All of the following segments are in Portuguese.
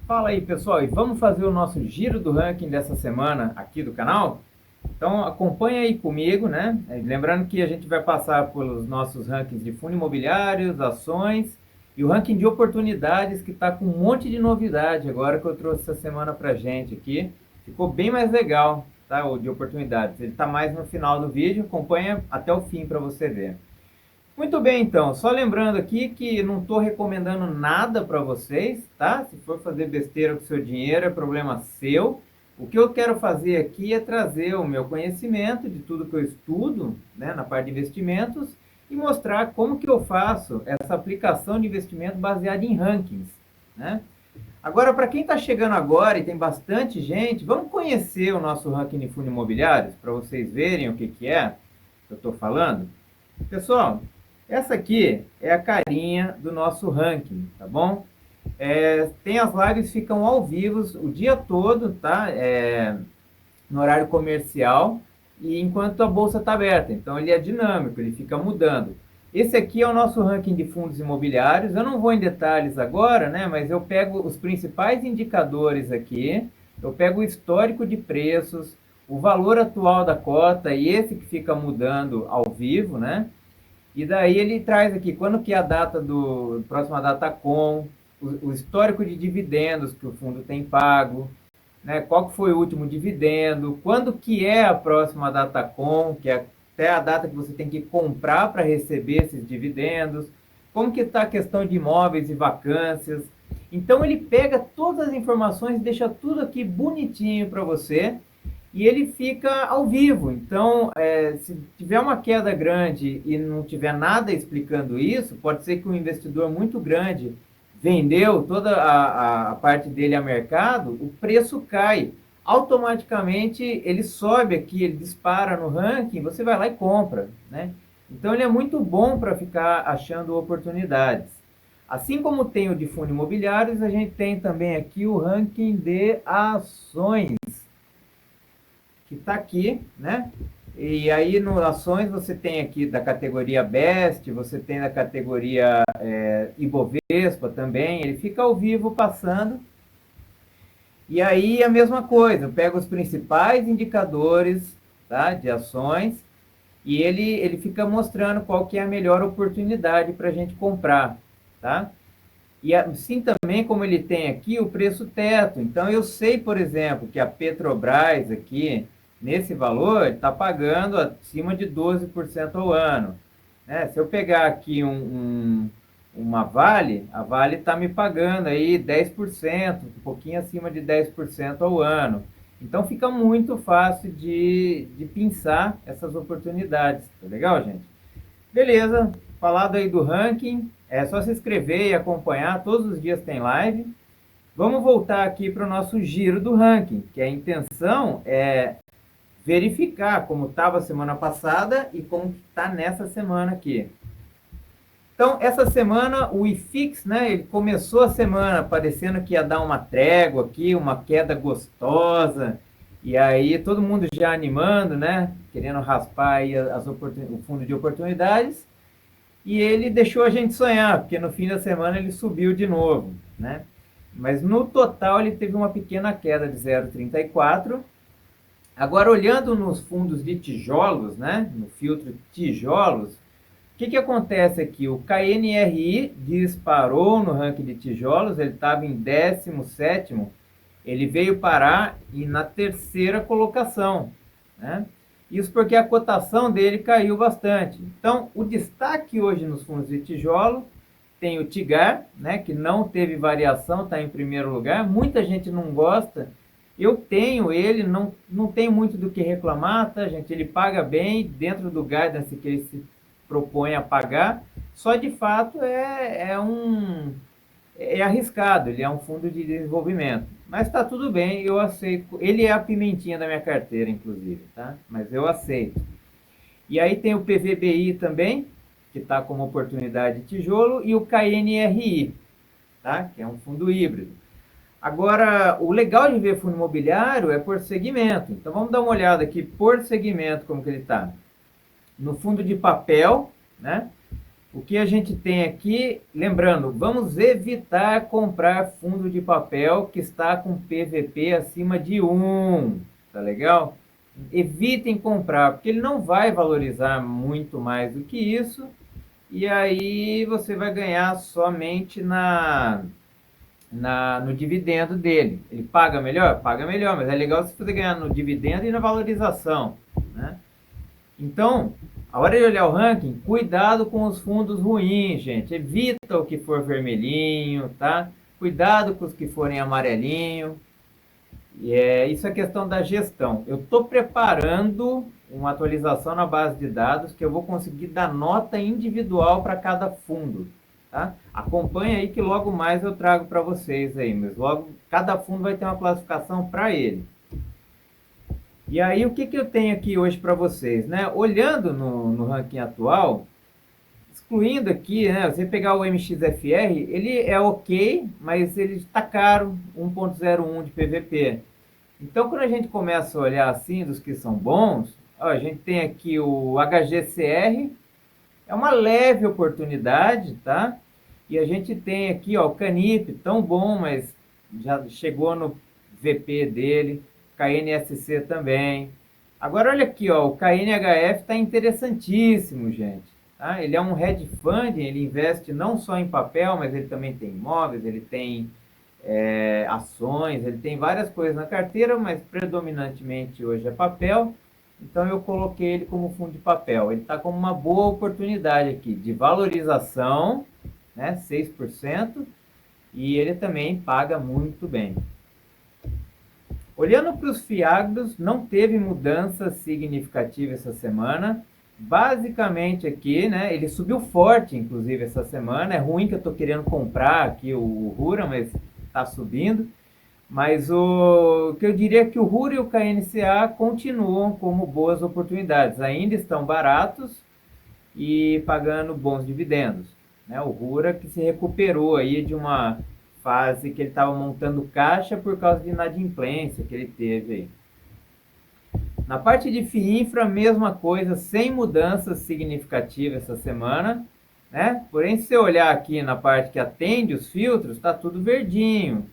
Fala aí, pessoal, e vamos fazer o nosso giro do ranking dessa semana aqui do canal? Então acompanha aí comigo, né? Lembrando que a gente vai passar pelos nossos rankings de fundo imobiliários, ações e o ranking de oportunidades que está com um monte de novidade agora que eu trouxe essa semana pra gente aqui. Ficou bem mais legal, tá? O de oportunidades. Ele está mais no final do vídeo, acompanha até o fim para você ver. Muito bem, então. Só lembrando aqui que não estou recomendando nada para vocês, tá? Se for fazer besteira com seu dinheiro, é problema seu. O que eu quero fazer aqui é trazer o meu conhecimento de tudo que eu estudo, né, na parte de investimentos e mostrar como que eu faço essa aplicação de investimento baseada em rankings, né? Agora, para quem está chegando agora e tem bastante gente, vamos conhecer o nosso ranking de fundos imobiliários para vocês verem o que que é que eu estou falando. Pessoal, essa aqui é a carinha do nosso ranking, tá bom? Tem as lives que ficam ao vivo o dia todo, tá? No horário comercial e enquanto a bolsa está aberta. Então ele é dinâmico, ele fica mudando. Esse aqui é o nosso ranking de fundos imobiliários. Eu não vou em detalhes agora, né? Mas eu pego os principais indicadores aqui, eu pego o histórico de preços, o valor atual da cota e esse que fica mudando ao vivo, né? E daí ele traz aqui quando que é a data do próxima data com, o histórico de dividendos que o fundo tem pago, né? Qual que foi o último dividendo, quando que é a próxima data com, que é até a data que você tem que comprar para receber esses dividendos, como que está a questão de imóveis e vacâncias. Então ele pega todas as informações e deixa tudo aqui bonitinho para você e ele fica ao vivo. Então, se tiver uma queda grande e não tiver nada explicando isso, pode ser que um investidor muito grande vendeu toda a parte dele a mercado, o preço cai. Automaticamente ele sobe aqui, ele dispara no ranking, você vai lá e compra, né? Então ele é muito bom para ficar achando oportunidades. Assim como tem o de fundos imobiliários, a gente tem também aqui o ranking de ações que está aqui, né? E aí no ações você tem aqui da categoria Best, você tem da categoria Ibovespa também, ele fica ao vivo passando. E aí a mesma coisa, eu pego os principais indicadores, tá, de ações e ele fica mostrando qual que é a melhor oportunidade para a gente comprar, tá? E assim também como ele tem aqui o preço teto. Então eu sei, por exemplo, que a Petrobras aqui, nesse valor, está pagando acima de 12% ao ano, né? Se eu pegar aqui uma Vale, a Vale está me pagando aí 10%, um pouquinho acima de 10% ao ano. Então fica muito fácil de pensar essas oportunidades. Tá legal, gente? Beleza, falado aí do ranking, é só se inscrever e acompanhar, todos os dias tem live. Vamos voltar aqui para o nosso giro do ranking, que a intenção é verificar como estava a semana passada e como está nessa semana aqui. Então, essa semana o IFIX, né, ele começou a semana parecendo que ia dar uma trégua aqui, uma queda gostosa, e aí todo mundo já animando, né, querendo raspar aí o fundo de oportunidades, e ele deixou a gente sonhar, porque no fim da semana ele subiu de novo, né? Mas no total ele teve uma pequena queda de 0,34. Agora, olhando nos fundos de tijolos, né, no filtro tijolos, o que acontece aqui? O KNRI disparou no ranking de tijolos, ele estava em 17º, ele veio parar e na terceira colocação, né? Isso porque a cotação dele caiu bastante. Então, o destaque hoje nos fundos de tijolo tem o Tigar, né, que não teve variação, está em primeiro lugar. Muita gente não gosta. Eu tenho ele, não tenho muito do que reclamar, tá, gente? Ele paga bem dentro do guidance que ele se propõe a pagar. Só de fato é arriscado, ele é um fundo de desenvolvimento. Mas está tudo bem, eu aceito. Ele é a pimentinha da minha carteira, inclusive, tá? Mas eu aceito. E aí tem o PVBI também, que está como oportunidade de tijolo, e o KNRI, tá? Que é um fundo híbrido. Agora, o legal de ver fundo imobiliário é por segmento. Então vamos dar uma olhada aqui por segmento como que ele está. No fundo de papel, né? O que a gente tem aqui, lembrando, vamos evitar comprar fundo de papel que está com PVP acima de 1, tá legal? Evitem comprar, porque ele não vai valorizar muito mais do que isso, e aí você vai ganhar somente no dividendo dele. Ele paga melhor? Paga melhor, mas é legal você ganhar no dividendo e na valorização, né? Então, a hora de olhar o ranking, cuidado com os fundos ruins, gente. Evita o que for vermelhinho, tá? Cuidado com os que forem amarelinho. Isso é questão da gestão. Eu estou preparando uma atualização na base de dados que eu vou conseguir dar nota individual para cada fundo, tá? Acompanhe aí que logo mais eu trago para vocês aí, mas logo cada fundo vai ter uma classificação para ele. E aí, o que eu tenho aqui hoje para vocês, né? Olhando no ranking atual, excluindo aqui, né? Você pegar o MXFR, ele é ok, mas ele está caro, 1.01 de PVP. Então, quando a gente começa a olhar assim, dos que são bons, ó, a gente tem aqui o HGCR, é uma leve oportunidade, tá? E a gente tem aqui, ó, o Canip, tão bom, mas já chegou no VP dele. KNSC também. Agora olha aqui, ó, o KNHF está interessantíssimo, gente. Tá? Ele é um hedge fund, ele investe não só em papel, mas ele também tem imóveis, ele tem ações, ele tem várias coisas na carteira, mas predominantemente hoje é papel. Então eu coloquei ele como fundo de papel. Ele está como uma boa oportunidade aqui de valorização, né, 6%, e ele também paga muito bem. Olhando para os FIAGROS, não teve mudança significativa essa semana. Basicamente aqui, né, ele subiu forte, inclusive, essa semana. É ruim que eu estou querendo comprar aqui o Rura, mas está subindo. Mas o que eu diria é que o Rura e o KNCA continuam como boas oportunidades. Ainda estão baratos e pagando bons dividendos, né? O Rura que se recuperou aí de uma fase que ele estava montando caixa por causa de inadimplência que ele teve aí. Na parte de FIINFRA, mesma coisa, sem mudanças significativas essa semana, né? Porém, se você olhar aqui na parte que atende os filtros, está tudo verdinho.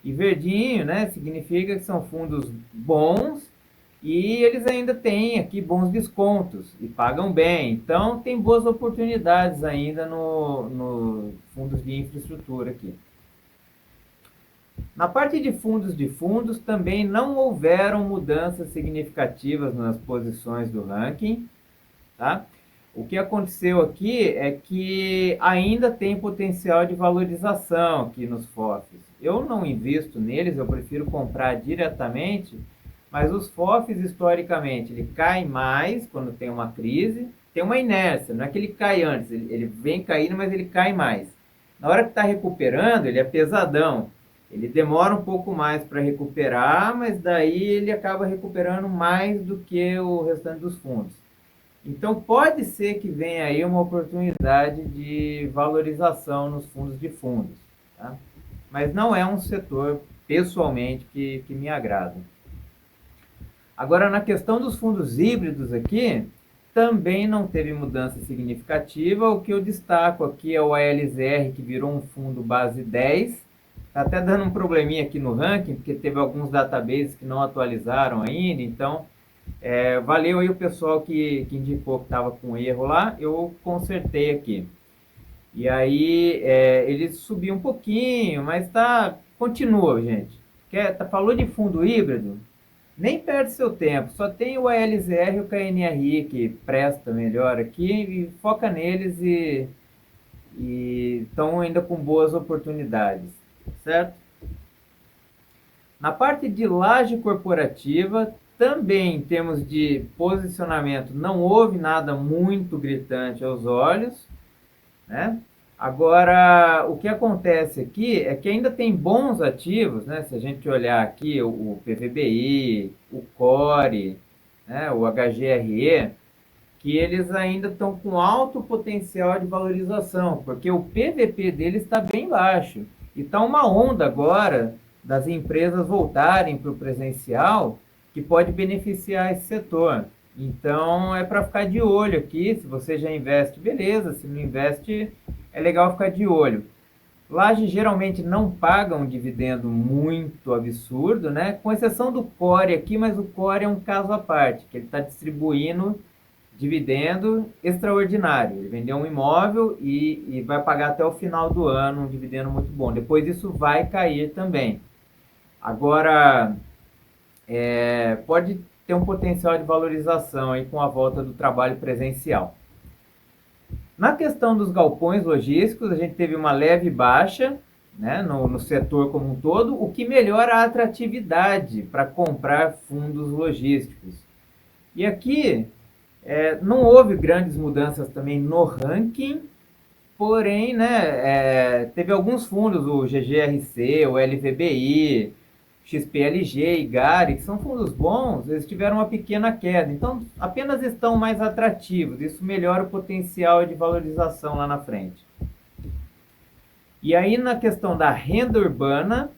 E verdinho, né, significa que são fundos bons e eles ainda têm aqui bons descontos e pagam bem. Então, tem boas oportunidades ainda no fundos de infraestrutura aqui. Na parte de fundos também não houveram mudanças significativas nas posições do ranking, tá? O que aconteceu aqui é que ainda tem potencial de valorização aqui nos FOFs. Eu não invisto neles, eu prefiro comprar diretamente, mas os FOFs, historicamente, ele cai mais quando tem uma crise, tem uma inércia, não é que ele cai antes, ele vem caindo, mas ele cai mais. Na hora que está recuperando, ele é pesadão. Ele demora um pouco mais para recuperar, mas daí ele acaba recuperando mais do que o restante dos fundos. Então pode ser que venha aí uma oportunidade de valorização nos fundos de fundos, tá? Mas não é um setor, pessoalmente, que me agrada. Agora, na questão dos fundos híbridos aqui, também não teve mudança significativa. O que eu destaco aqui é o ALZR, que virou um fundo base 10. Está até dando um probleminha aqui no ranking, porque teve alguns databases que não atualizaram ainda. Então, valeu aí o pessoal que indicou que estava com erro lá. Eu consertei aqui. E aí, ele subiu um pouquinho, mas continua, gente. Falou de fundo híbrido? Nem perde seu tempo. Só tem o ALZR e o KNRI que presta melhor aqui. E foca neles e estão ainda com boas oportunidades. Certo? Na parte de laje corporativa, também em termos de posicionamento, não houve nada muito gritante aos olhos, né? Agora, o que acontece aqui é que ainda tem bons ativos, né? Se a gente olhar aqui o PVBI, o Core, né? O HGRE, que eles ainda estão com alto potencial de valorização, porque o PVP deles está bem baixo. E está uma onda agora das empresas voltarem para o presencial que pode beneficiar esse setor. Então é para ficar de olho aqui. Se você já investe, beleza. Se não investe, é legal ficar de olho. Laje geralmente não paga um dividendo muito absurdo, né? Com exceção do Core aqui, mas o Core é um caso à parte, que ele está distribuindo dividendo extraordinário. Ele vendeu um imóvel e vai pagar até o final do ano um dividendo muito bom. Depois isso vai cair também. Agora, pode ter um potencial de valorização aí com a volta do trabalho presencial. Na questão dos galpões logísticos, a gente teve uma leve baixa, né, no setor como um todo, o que melhora a atratividade para comprar fundos logísticos. E aqui não houve grandes mudanças também no ranking, porém, né, teve alguns fundos, o GGRC, o LVBI, XPLG e GARI, que são fundos bons, eles tiveram uma pequena queda. Então, apenas estão mais atrativos. Isso melhora o potencial de valorização lá na frente. E aí, na questão da renda urbana,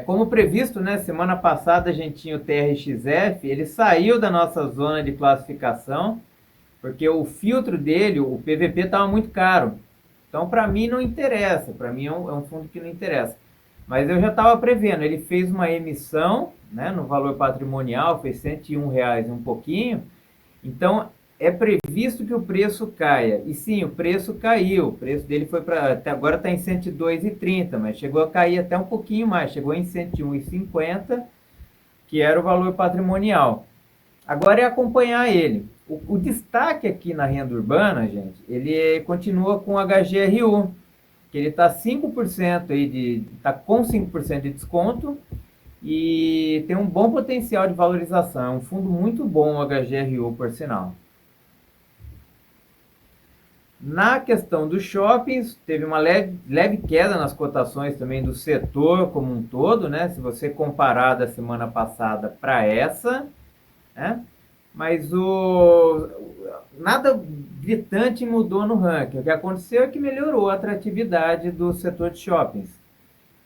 como previsto, né, semana passada a gente tinha o TRXF, ele saiu da nossa zona de classificação, porque o filtro dele, o PVP, estava muito caro. Então, para mim, não interessa. Para mim, é um fundo que não interessa. Mas eu já estava prevendo. Ele fez uma emissão, né, no valor patrimonial, fez R$ 101 e um pouquinho. Então, é previsto que o preço caia. E sim, o preço caiu. O preço dele foi para... Até agora está em 102,30, mas chegou a cair até um pouquinho mais. Chegou em 101,50, que era o valor patrimonial. Agora é acompanhar ele. O destaque aqui na renda urbana, gente, ele continua com o HGRU, que ele está 5% aí está com 5% de desconto e tem um bom potencial de valorização. É um fundo muito bom o HGRU, por sinal. Na questão dos shoppings, teve uma leve queda nas cotações também do setor como um todo, né? Se você comparar da semana passada para essa, né? Mas nada gritante mudou no ranking. O que aconteceu é que melhorou a atratividade do setor de shoppings.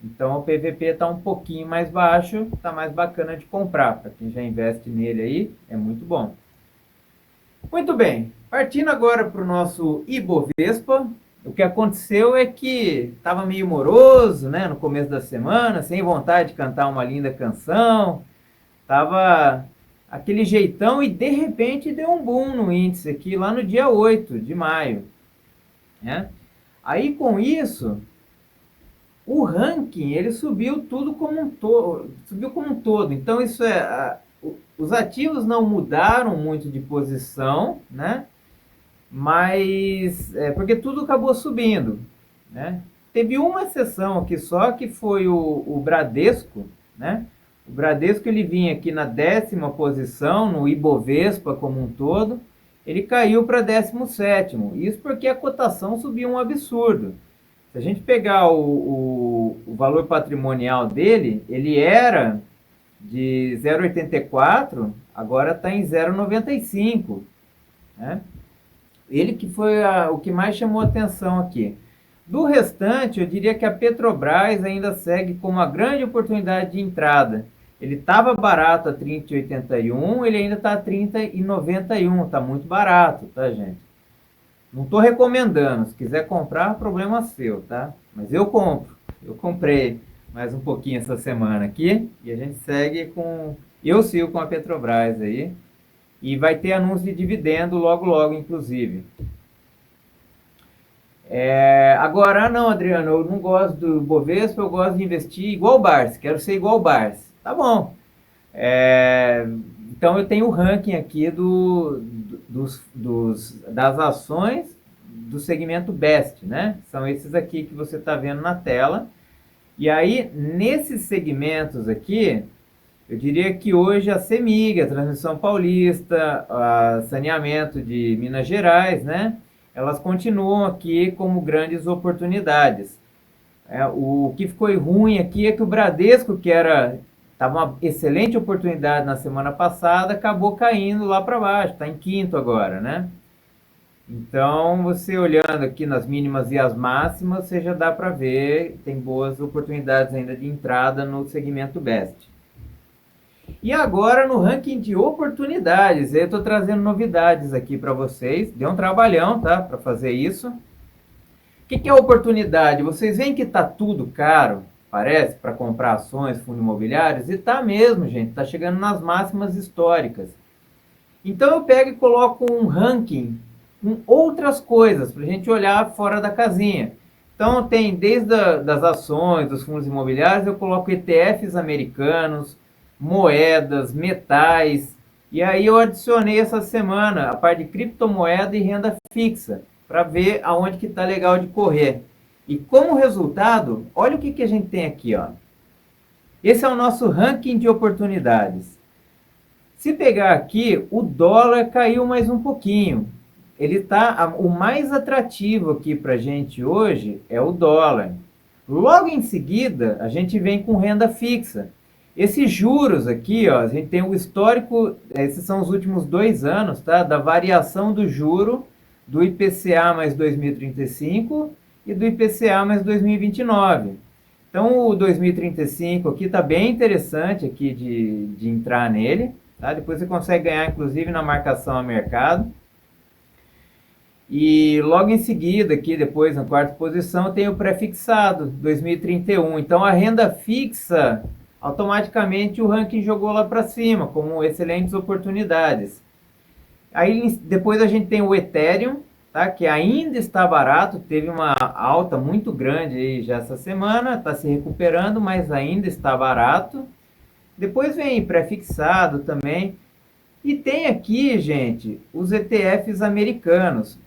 Então o PVP está um pouquinho mais baixo, está mais bacana de comprar. Para quem já investe nele aí, é muito bom. Muito bem, partindo agora para o nosso Ibovespa. O que aconteceu é que estava meio moroso, né, no começo da semana, sem vontade de cantar uma linda canção. Estava aquele jeitão e de repente deu um boom no índice aqui lá no dia 8 de maio. Né? Aí com isso, o ranking ele subiu tudo como um todo, subiu como um todo. Então isso os ativos não mudaram muito de posição, né? Mas porque tudo acabou subindo, né? Teve uma exceção aqui só que foi o Bradesco, né? O Bradesco ele vinha aqui na 10ª posição no Ibovespa como um todo, ele caiu para 17º. Isso porque a cotação subiu um absurdo. Se a gente pegar o valor patrimonial dele, ele era de 0,84, agora está em 0,95. Né? Ele que foi o que mais chamou atenção aqui. Do restante, eu diria que a Petrobras ainda segue como uma grande oportunidade de entrada. Ele estava barato a 30,81, ele ainda está a 30,91, está muito barato, tá, gente? Não estou recomendando, se quiser comprar, problema seu, tá? Mas eu compro, eu comprei mais um pouquinho essa semana aqui e a gente segue eu sigo com a Petrobras aí e vai ter anúncio de dividendo logo, inclusive. Agora, não, Adriano, eu não gosto do Bovespa, eu gosto de investir igual o Bars, quero ser igual o Bars. Tá bom. Então eu tenho o ranking aqui das ações do segmento Best, né? São esses aqui que você está vendo na tela. E aí, nesses segmentos aqui, eu diria que hoje a CEMIG, a Transmissão Paulista, a Saneamento de Minas Gerais, né? Elas continuam aqui como grandes oportunidades. O que ficou ruim aqui é que o Bradesco, que estava uma excelente oportunidade na semana passada, acabou caindo lá para baixo, está em 5º agora, né? Então, você olhando aqui nas mínimas e as máximas, você já dá para ver, tem boas oportunidades ainda de entrada no segmento Best. E agora no ranking de oportunidades, eu estou trazendo novidades aqui para vocês. Deu um trabalhão, tá, para fazer isso. O que é oportunidade? Vocês veem que está tudo caro, parece, para comprar ações, fundos imobiliários? E tá mesmo, gente, está chegando nas máximas históricas. Então eu pego e coloco um ranking com outras coisas, para a gente olhar fora da casinha. Então tem desde das ações, dos fundos imobiliários, eu coloco ETFs americanos, moedas, metais, e aí eu adicionei essa semana a parte de criptomoeda e renda fixa, para ver aonde que está legal de correr. E como resultado, olha o que a gente tem aqui, ó. Esse é o nosso ranking de oportunidades. Se pegar aqui, o dólar caiu mais um pouquinho. Ele tá, o mais atrativo aqui para a gente hoje é o dólar. Logo em seguida, a gente vem com renda fixa. Esses juros aqui, ó, a gente tem o histórico, esses são os últimos 2 anos, tá? Da variação do juro do IPCA mais 2035 e do IPCA mais 2029. Então o 2035 aqui está bem interessante aqui de entrar nele. Tá? Depois você consegue ganhar inclusive na marcação a mercado. E logo em seguida, aqui depois na quarta posição, tem o pré-fixado 2031. Então a renda fixa, automaticamente o ranking jogou lá para cima, como excelentes oportunidades. Aí depois a gente tem o Ethereum, tá? Que ainda está barato, teve uma alta muito grande aí já essa semana, está se recuperando, mas ainda está barato. Depois vem pré-fixado também. E tem aqui, gente, os ETFs americanos.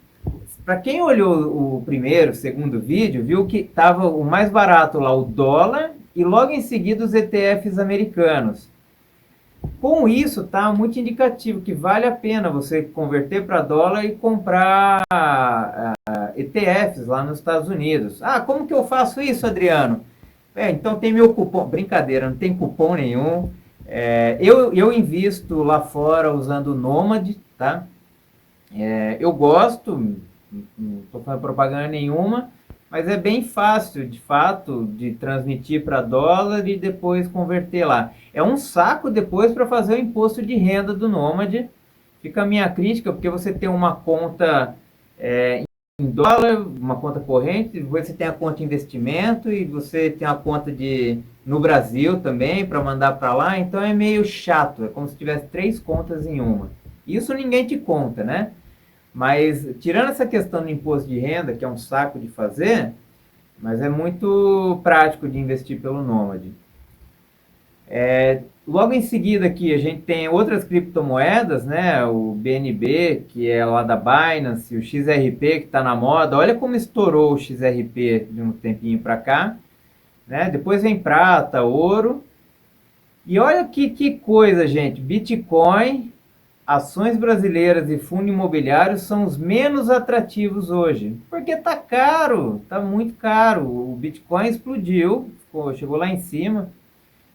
Para quem olhou o primeiro, segundo vídeo, viu que estava o mais barato lá, o dólar, e logo em seguida os ETFs americanos. Com isso, tá muito indicativo que vale a pena você converter para dólar e comprar ETFs lá nos Estados Unidos. Ah, como que eu faço isso, Adriano? Então tem meu cupom. Brincadeira, não tem cupom nenhum. Eu invisto lá fora usando o Nomad, tá? Eu gosto, não estou fazendo propaganda nenhuma, mas é bem fácil, de fato, de transmitir para dólar e depois converter lá. É um saco depois para fazer o imposto de renda do Nomad. Fica a minha crítica, porque você tem uma conta em dólar, uma conta corrente, depois você tem a conta de investimento e você tem a conta no Brasil também para mandar para lá. Então é meio chato, é como se tivesse 3 contas em uma. Isso ninguém te conta, né? Mas, tirando essa questão do imposto de renda, que é um saco de fazer, mas é muito prático de investir pelo Nomad. Logo em seguida aqui, a gente tem outras criptomoedas, né? O BNB, que é lá da Binance, o XRP, que está na moda. Olha como estourou o XRP de um tempinho para cá. Né? Depois vem prata, ouro. E olha que coisa, gente. Bitcoin... Ações brasileiras e fundo imobiliário são os menos atrativos hoje. Porque tá caro, tá muito caro. O Bitcoin explodiu, chegou lá em cima.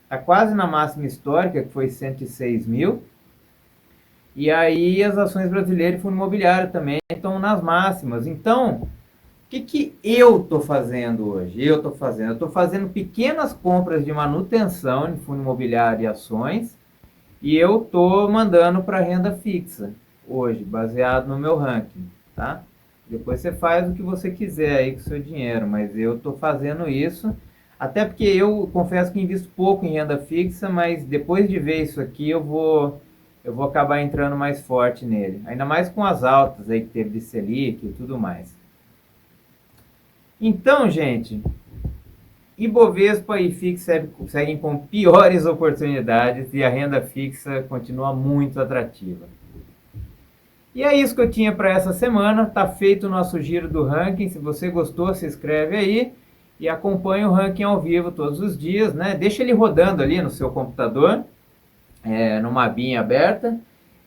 Tá quase na máxima histórica, que foi 106 mil. E aí as ações brasileiras e fundo imobiliário também estão nas máximas. Então, o que eu estou fazendo hoje? Eu estou fazendo pequenas compras de manutenção em fundo imobiliário e ações. E eu estou mandando para renda fixa hoje, baseado no meu ranking, tá? Depois você faz o que você quiser aí com o seu dinheiro, mas eu estou fazendo isso, até porque eu confesso que invisto pouco em renda fixa, mas depois de ver isso aqui eu vou acabar entrando mais forte nele. Ainda mais com as altas aí que teve de Selic e tudo mais. Então, gente... Ibovespa e FIX seguem com piores oportunidades e a renda fixa continua muito atrativa. E é isso que eu tinha para essa semana. Está feito o nosso giro do ranking. Se você gostou, se inscreve aí e acompanha o ranking ao vivo todos os dias, né? Deixa ele rodando ali no seu computador, numa abinha aberta.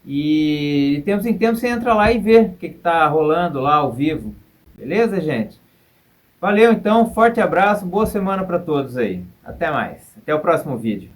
E de tempos em tempos você entra lá e vê o que está rolando lá ao vivo. Beleza, gente? Valeu então, forte abraço, boa semana para todos aí. Até mais, até o próximo vídeo.